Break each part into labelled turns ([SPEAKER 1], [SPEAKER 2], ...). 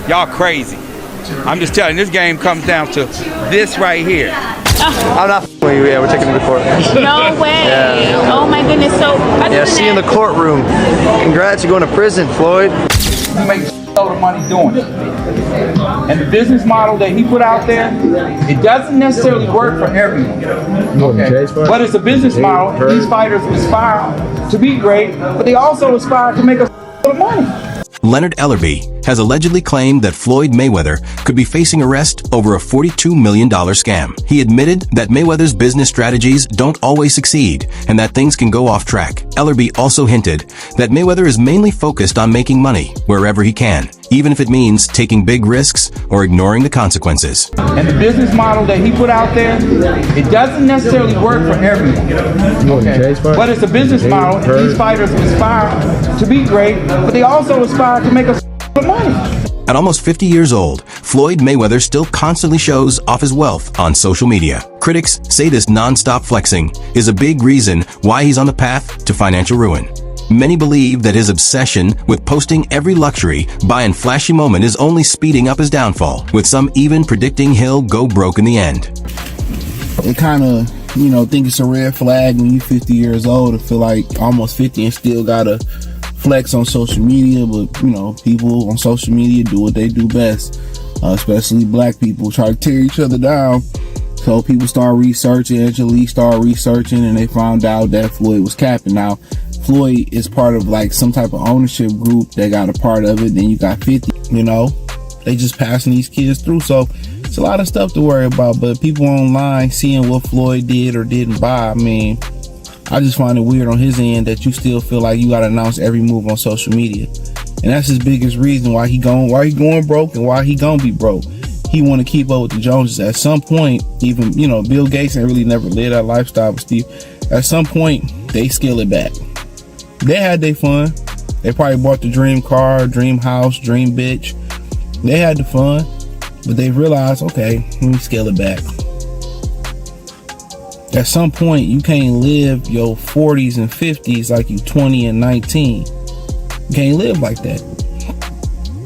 [SPEAKER 1] Y'all crazy. I'm just telling you, this game comes down to this right here.
[SPEAKER 2] I'm not f***ing you. Yeah, we're taking him to court.
[SPEAKER 3] No way.
[SPEAKER 2] Yeah.
[SPEAKER 3] Oh my goodness. So
[SPEAKER 2] Yeah, see you in the courtroom. Congrats, you're going to prison, Floyd.
[SPEAKER 1] He makes a lot of money doing it. And the business model that he put out there, it doesn't necessarily work for everyone. Okay. But it's a business model, and these fighters aspire to be great, but they also aspire to make a lot of money.
[SPEAKER 4] Leonard Ellerbe has allegedly claimed that Floyd Mayweather could be facing arrest over a $42 million scam. He admitted that Mayweather's business strategies don't always succeed and that things can go off track. Ellerbe also hinted that Mayweather is mainly focused on making money wherever he can, even if it means taking big risks or ignoring the consequences.
[SPEAKER 1] And the business model that he put out there, it doesn't necessarily work for everyone. Okay. But it's a business model, and these fighters aspire to be great, but they also aspire to make a lot of money.
[SPEAKER 4] At almost 50 years old, Floyd Mayweather still constantly shows off his wealth on social media. Critics say this non-stop flexing is a big reason why he's on the path to financial ruin. Many believe that his obsession with posting every luxury, buy and flashy moment is only speeding up his downfall, with some even predicting he'll go broke in the end.
[SPEAKER 5] They kind of, think it's a red flag when you're 50 years old and feel like almost 50 and still gotta flex on social media. But, people on social media do what they do best, especially black people, try to tear each other down. So people start researching, Angela started researching, and they found out that Floyd was capping. Now, Floyd is part of like some type of ownership group that got a part of it. Then you got 50, they just passing these kids through. So it's a lot of stuff to worry about. But people online seeing what Floyd did or didn't buy, I just find it weird on his end that you still feel like you got to announce every move on social media. And that's his biggest reason why he going broke and why he gonna be broke. He want to keep up with the Joneses. At some point, even, Bill Gates ain't really never lived that lifestyle with Steve. At some point, they scale it back. They had their fun. They probably bought the dream car, dream house, dream bitch. They had the fun, but they realized, okay, let me scale it back. At some point, you can't live your 40s and 50s like you 20 and 19. You can't live like that.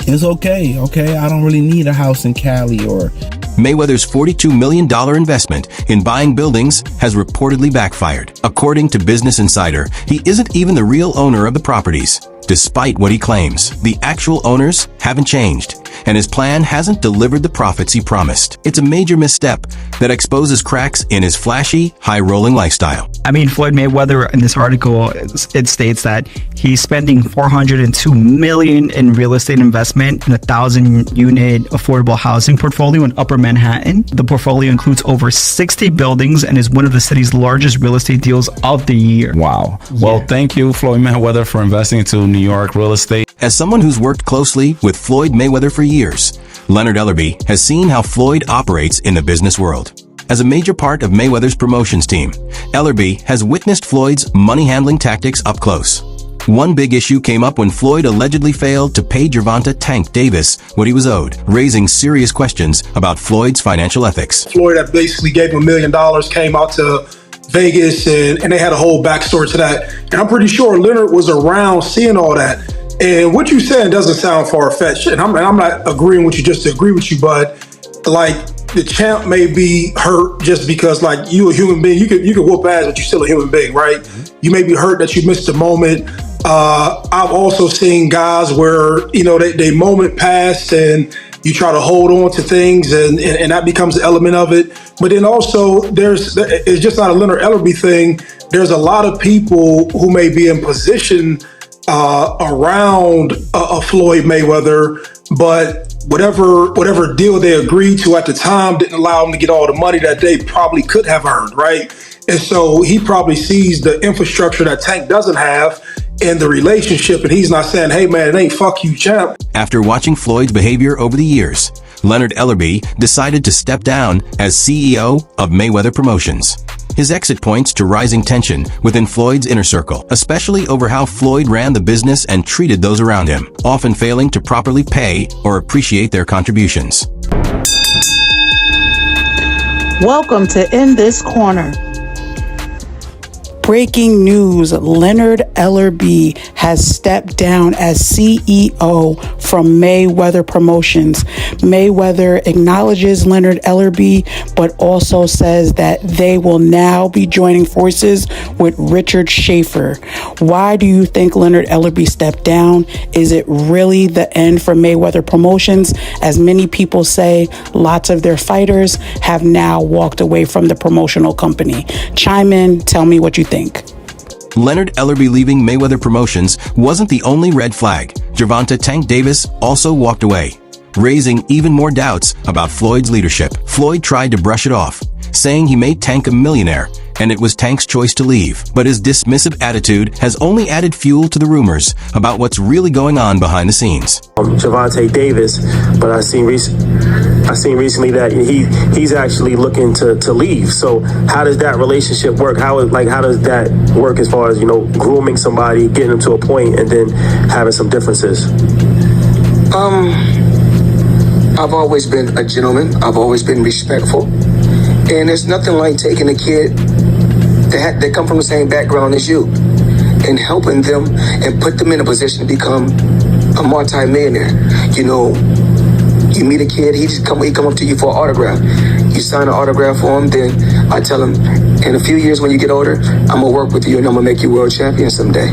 [SPEAKER 5] It's okay. I don't really need a house in Cali or...
[SPEAKER 4] Mayweather's $42 million investment in buying buildings has reportedly backfired. According to Business Insider, he isn't even the real owner of the properties. Despite what he claims, the actual owners haven't changed, and his plan hasn't delivered the profits he promised. It's a major misstep that exposes cracks in his flashy, high-rolling lifestyle.
[SPEAKER 6] Floyd Mayweather, in this article, it states that he's spending $402 million in real estate investment in a 1,000-unit affordable housing portfolio in Upper Manhattan. The portfolio includes over 60 buildings and is one of the city's largest real estate deals of the year.
[SPEAKER 7] Wow. Well, thank you, Floyd Mayweather, for investing into New York real estate.
[SPEAKER 4] As someone who's worked closely with Floyd Mayweather for years, Leonard Ellerbe has seen how Floyd operates in the business world. As a major part of Mayweather's promotions team, Ellerbe has witnessed Floyd's money-handling tactics up close. One big issue came up when Floyd allegedly failed to pay Gervonta Tank Davis what he was owed, raising serious questions about Floyd's financial ethics.
[SPEAKER 8] Floyd had basically gave him $1 million, came out to Vegas, and they had a whole backstory to that. And I'm pretty sure Leonard was around seeing all that. And what you're saying doesn't sound far-fetched. And I'm not agreeing with you just to agree with you, but like the champ may be hurt just because like you a human being, you could whoop ass, but you're still a human being, right? You may be hurt that you missed a moment. I've also seen guys where, they moment passed and you try to hold on to things and that becomes an element of it. But then also it's just not a Leonard Ellerbe thing. There's a lot of people who may be in position around a Floyd Mayweather, but whatever deal they agreed to at the time didn't allow them to get all the money that they probably could have earned, right? And so he probably sees the infrastructure that Tank doesn't have in the relationship, and he's not saying, hey man, it ain't fuck you, champ. After watching Floyd's behavior over the years, Leonard Ellerbe decided to step down as CEO of Mayweather Promotions. His exit points to rising tension within Floyd's inner circle, especially over how Floyd ran the business and treated those around him, often failing to properly pay or appreciate their contributions.
[SPEAKER 9] Welcome to In This Corner,
[SPEAKER 3] Breaking news, Leonard Ellerbe has stepped down as CEO from Mayweather Promotions. Mayweather acknowledges Leonard Ellerbe, but also says that they will now be joining forces with Richard Schaefer. Why do you think Leonard Ellerbe stepped down? Is it really the end for Mayweather Promotions? As many people say, lots of their fighters have now walked away from the promotional company. Chime in, tell me what you think.
[SPEAKER 4] Leonard Ellerbe leaving Mayweather Promotions wasn't the only red flag. Gervonta Tank Davis also walked away, raising even more doubts about Floyd's leadership. Floyd tried to brush it off, saying he made Tank a millionaire and it was Tank's choice to leave. But his dismissive attitude has only added fuel to the rumors about what's really going on behind the scenes.
[SPEAKER 9] Gervonta Davis, but I seen recently that he's actually looking to leave. So how does that relationship work? How does that work as far as, grooming somebody, getting them to a point, and then having some differences?
[SPEAKER 10] I've always been a gentleman. I've always been respectful. And there's nothing like taking a kid that come from the same background as you and helping them and put them in a position to become a multi-millionaire. You meet a kid, he come up to you for an autograph. You sign an autograph for him, then I tell him, in a few years when you get older, I'm gonna work with you and I'm gonna make you world champion someday.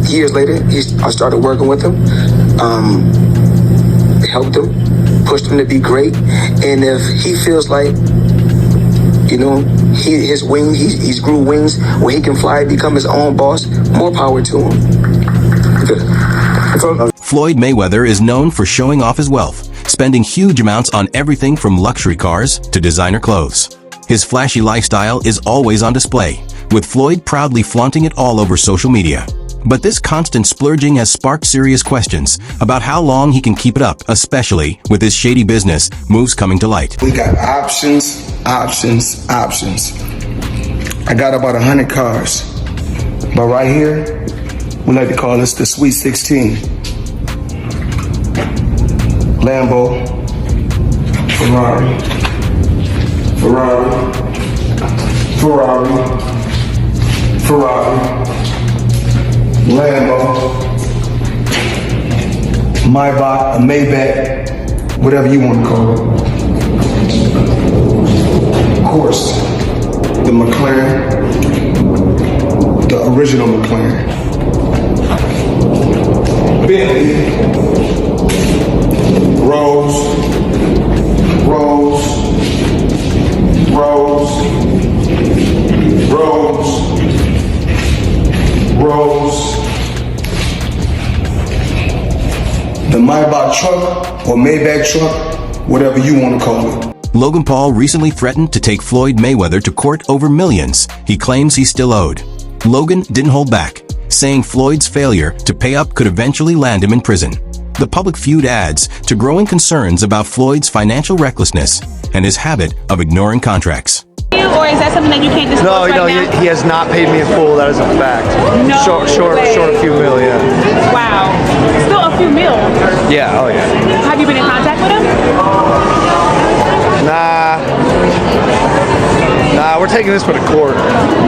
[SPEAKER 10] Years later, I started working with him, helped him, pushed him to be great. And if he feels like, his wing, he's grew wings where he can fly, become his own boss, more power to him.
[SPEAKER 4] Floyd Mayweather is known for showing off his wealth, spending huge amounts on everything from luxury cars to designer clothes. His flashy lifestyle is always on display, with Floyd proudly flaunting it all over social media. But this constant splurging has sparked serious questions about how long he can keep it up, especially with his shady business moves coming to light.
[SPEAKER 11] We got options. I got about 100 cars, but right here, we like to call this the Sweet 16. Lambo, Ferrari, Lambo, Maybach, a Maybach, whatever you want to call it. Of course, the McLaren, the original McLaren. Bentley, Rolls, the Maybach truck or Maybach truck, whatever you want to call it.
[SPEAKER 4] Logan Paul recently threatened to take Floyd Mayweather to court over millions he claims he still owed. Logan didn't hold back, saying Floyd's failure to pay up could eventually land him in prison. The public feud adds to growing concerns about Floyd's financial recklessness and his habit of ignoring contracts.
[SPEAKER 12] Or is that something that you can't disclose right now?
[SPEAKER 2] He has not paid me in full. That is a fact.
[SPEAKER 12] No
[SPEAKER 2] short a few mil, yeah.
[SPEAKER 12] Wow. Still a few mil?
[SPEAKER 2] Yeah, oh yeah.
[SPEAKER 12] Have you been in contact with him?
[SPEAKER 2] Nah, we're taking this for the court.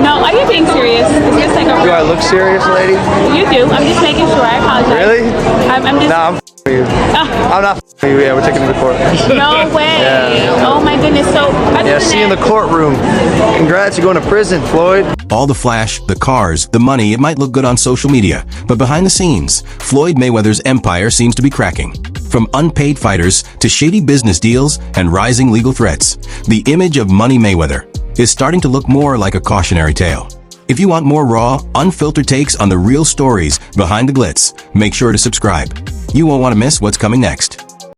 [SPEAKER 12] No, are you being serious? Is this like a...
[SPEAKER 2] Do I look serious, lady?
[SPEAKER 12] You do. I'm just making sure. I apologize.
[SPEAKER 2] Really?
[SPEAKER 12] I'm just...
[SPEAKER 2] Nah, I'm f***ing you. I'm not f***ing you. Yeah, we're taking it to the court.
[SPEAKER 12] No way.
[SPEAKER 2] Yeah.
[SPEAKER 12] Oh my goodness. So...
[SPEAKER 2] Yeah, see you in the courtroom. Congrats, you're going to prison, Floyd.
[SPEAKER 4] All the flash, the cars, the money, it might look good on social media, but behind the scenes, Floyd Mayweather's empire seems to be cracking. From unpaid fighters to shady business deals and rising legal threats, the image of Money Mayweather is starting to look more like a cautionary tale. If you want more raw, unfiltered takes on the real stories behind the glitz, make sure to subscribe. You won't want to miss what's coming next.